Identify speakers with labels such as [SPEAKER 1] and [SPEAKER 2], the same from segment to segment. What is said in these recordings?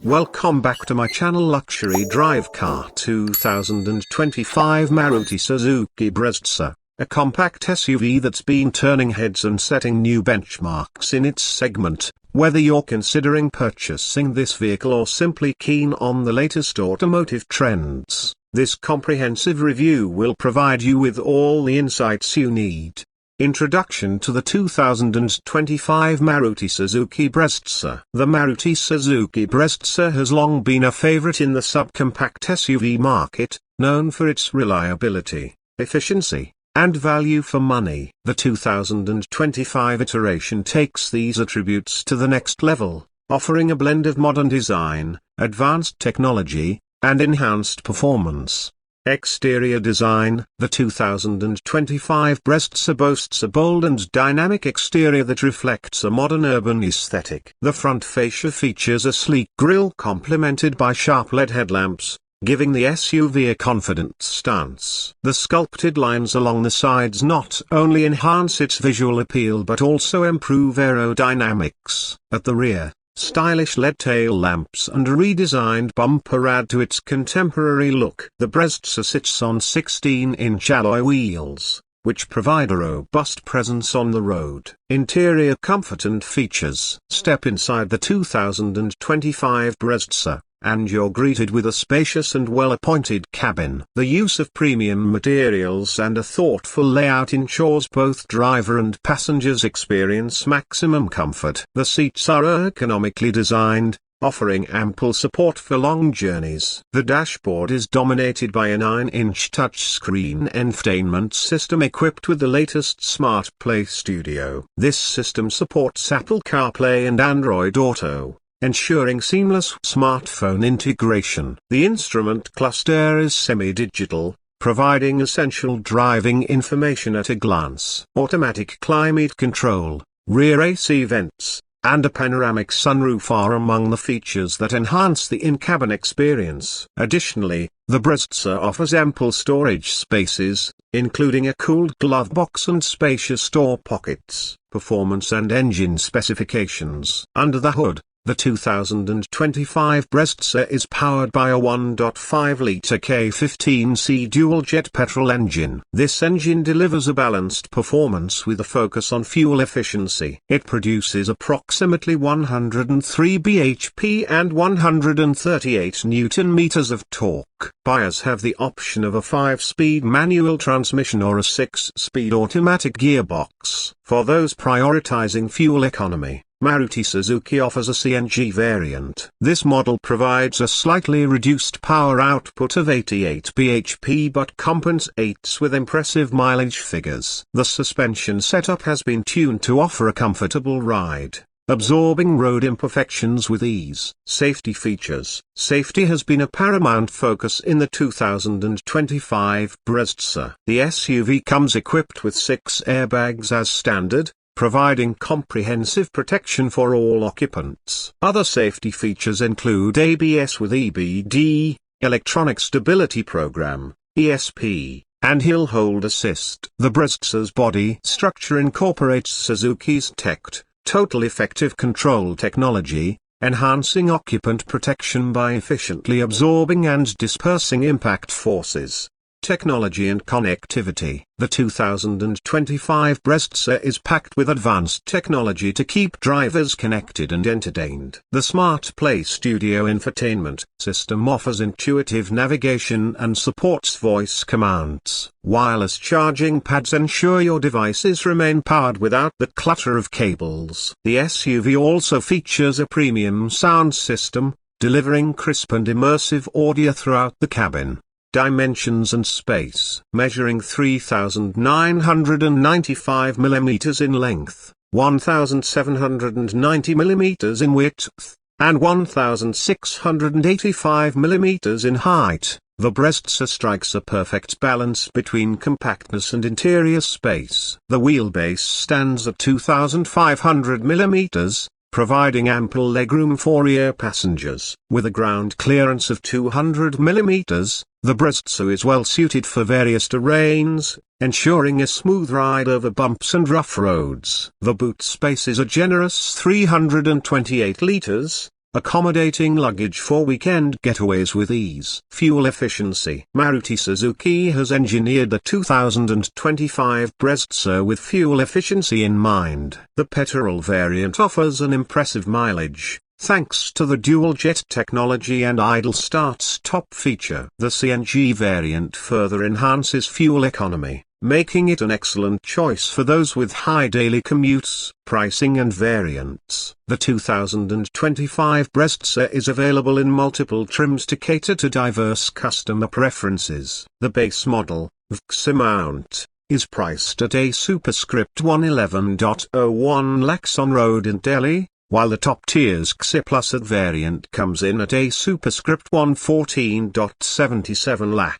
[SPEAKER 1] Welcome back to my channel. Luxury Drive Car 2025 Maruti Suzuki Brezza, a compact SUV that's been turning heads and setting new benchmarks in its segment. Whether you're considering purchasing this vehicle or simply keen on the latest automotive trends, this comprehensive review will provide you with all the insights you need. Introduction to the 2025 Maruti Suzuki Brezza. The Maruti Suzuki Brezza has long been a favorite in the subcompact SUV market, known for its reliability, efficiency, and value for money. The 2025 iteration takes these attributes to the next level, offering a blend of modern design, advanced technology, and enhanced performance. Exterior design. The 2025 Brezza boasts a bold and dynamic exterior that reflects a modern urban aesthetic. The front fascia features a sleek grille complemented by sharp LED headlamps, giving the SUV a confident stance. The sculpted lines along the sides not only enhance its visual appeal but also improve aerodynamics. At the rear, stylish LED tail lamps and a redesigned bumper add to its contemporary look. The Brezza sits on 16-inch alloy wheels, which provide a robust presence on the road. Interior comfort and features. Step inside the 2025 Brezza, and you're greeted with a spacious and well-appointed cabin. The use of premium materials and a thoughtful layout ensures both driver and passengers experience maximum comfort. The seats are ergonomically designed, offering ample support for long journeys. The dashboard is dominated by a 9-inch touchscreen infotainment system equipped with the latest Smart Play Studio. This system supports Apple CarPlay and Android Auto, ensuring seamless smartphone integration. The instrument cluster is semi-digital, providing essential driving information at a glance. Automatic climate control, rear AC vents, and a panoramic sunroof are among the features that enhance the in-cabin experience. Additionally, the Brezza offers ample storage spaces, including a cooled glove box and spacious door pockets. Performance and engine specifications. Under the hood, the 2025 Brezza is powered by a 1.5-litre K15C dual-jet petrol engine. This engine delivers a balanced performance with a focus on fuel efficiency. It produces approximately 103 bhp and 138 Nm of torque. Buyers have the option of a 5-speed manual transmission or a 6-speed automatic gearbox. For those prioritizing fuel economy, Maruti Suzuki offers a CNG variant. This model provides a slightly reduced power output of 88 bhp but compensates with impressive mileage figures. The suspension setup has been tuned to offer a comfortable ride, absorbing road imperfections with ease. Safety features. Safety has been a paramount focus in the 2025 Brezza. The SUV comes equipped with 6 airbags as standard, providing comprehensive protection for all occupants. Other safety features include ABS with EBD, Electronic Stability Program, ESP, and Hill Hold Assist. The Brezza's body structure incorporates Suzuki's TECT, Total Effective Control technology, enhancing occupant protection by efficiently absorbing and dispersing impact forces. Technology and connectivity. The 2025 Brezza is packed with advanced technology to keep drivers connected and entertained. The Smart Play Studio infotainment system offers intuitive navigation and supports voice commands. Wireless charging pads ensure your devices remain powered without the clutter of cables. The SUV also features a premium sound system, delivering crisp and immersive audio throughout the cabin. Dimensions and space. Measuring 3,995 mm in length, 1,790 mm in width, and 1,685 mm in height, the Brezza strikes a perfect balance between compactness and interior space. The wheelbase stands at 2,500 mm, providing ample legroom for rear passengers. With a ground clearance of 200 mm, the Brezza is well suited for various terrains, ensuring a smooth ride over bumps and rough roads. The boot space is a generous 328 liters, accommodating luggage for weekend getaways with ease. Fuel efficiency. Maruti Suzuki has engineered the 2025 Brezza with fuel efficiency in mind. The petrol variant offers an impressive mileage, thanks to the dual-jet technology and idle start-stop feature. The CNG variant further enhances fuel economy, making it an excellent choice for those with high daily commutes. Pricing and variants. The 2025 Brezza is available in multiple trims to cater to diverse customer preferences. The base model, VX amount, is priced at a superscript 111.01 lakhs on road in Delhi, while the top tier's XI Plus variant comes in at a superscript 114.77 lakhs.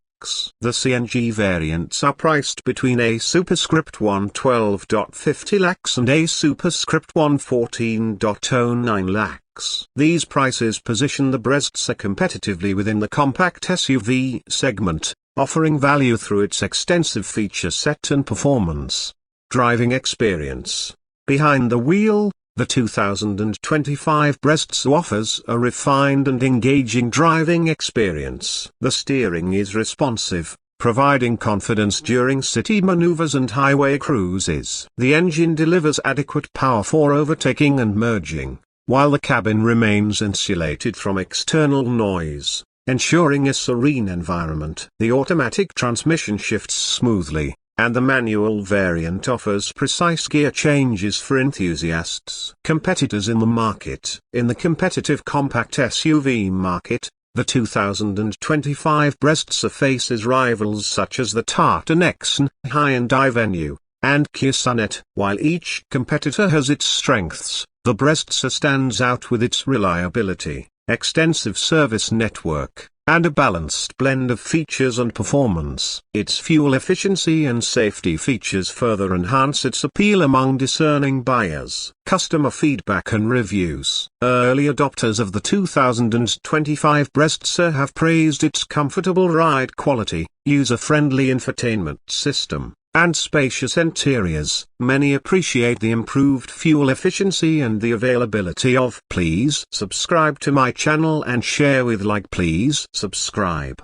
[SPEAKER 1] The CNG variants are priced between a superscript 112.50 lakhs and a superscript 114.09 lakhs. These prices position the Brezza competitively within the compact SUV segment, offering value through its extensive feature set and performance. Driving experience. Behind the wheel, the 2025 Brezza offers a refined and engaging driving experience. The steering is responsive, providing confidence during city maneuvers and highway cruises. The engine delivers adequate power for overtaking and merging, while the cabin remains insulated from external noise, ensuring a serene environment. The automatic transmission shifts smoothly, and the manual variant offers precise gear changes for enthusiasts. Competitors in the market. In the competitive compact SUV market, the 2025 Brezza faces rivals such as the Tata Nexon, Hyundai Venue, and Kia Sonet. While each competitor has its strengths, the Brezza stands out with its reliability, extensive service network, and a balanced blend of features and performance. Its fuel efficiency and safety features further enhance its appeal among discerning buyers. Customer feedback and reviews. Early adopters of the 2025 Brezza have praised its comfortable ride quality, user-friendly infotainment system, and spacious interiors. Many appreciate the improved fuel efficiency and the availability of. Please subscribe to my channel and share with like. Please subscribe.